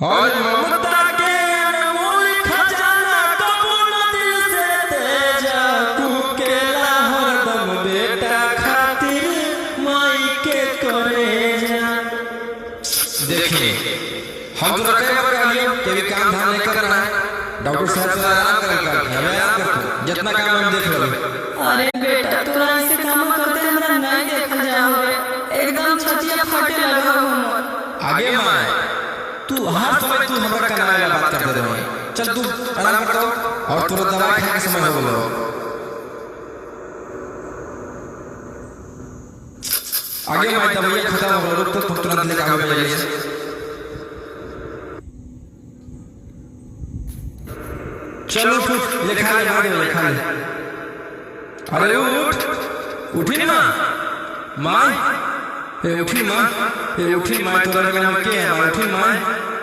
और ममता के अनमोल खजाना कबूल दिल से दे जा कुकेला हरदम बेटा खातिर माई के करे जा। देखिए हम तो कई बार कहलिए कि काम धाम नहीं करना है, डॉक्टर साहब से आराम कर जितना काम हम देख लो। अरे बेटा तोरा ऐसे काम करते हमरा नहीं देखल जाओगे, एकदम छतिया फटे लगा हमर। आगे मां तू हर समय तू हमरा कनावे वाला बात कर दे रही। चल तू आराम कर और तुरंत दवाई खाने का समय हो गलो। आगे मां दवाई खत्म हो गलो तो तुरंत लेके आगे जाइए। चलो उठ लिखा ले मार लिखा ले। अरे उठ उठी ना मां, ए उठी मां, ए उठी मां, तोरा नाम के है मां, उठी मां।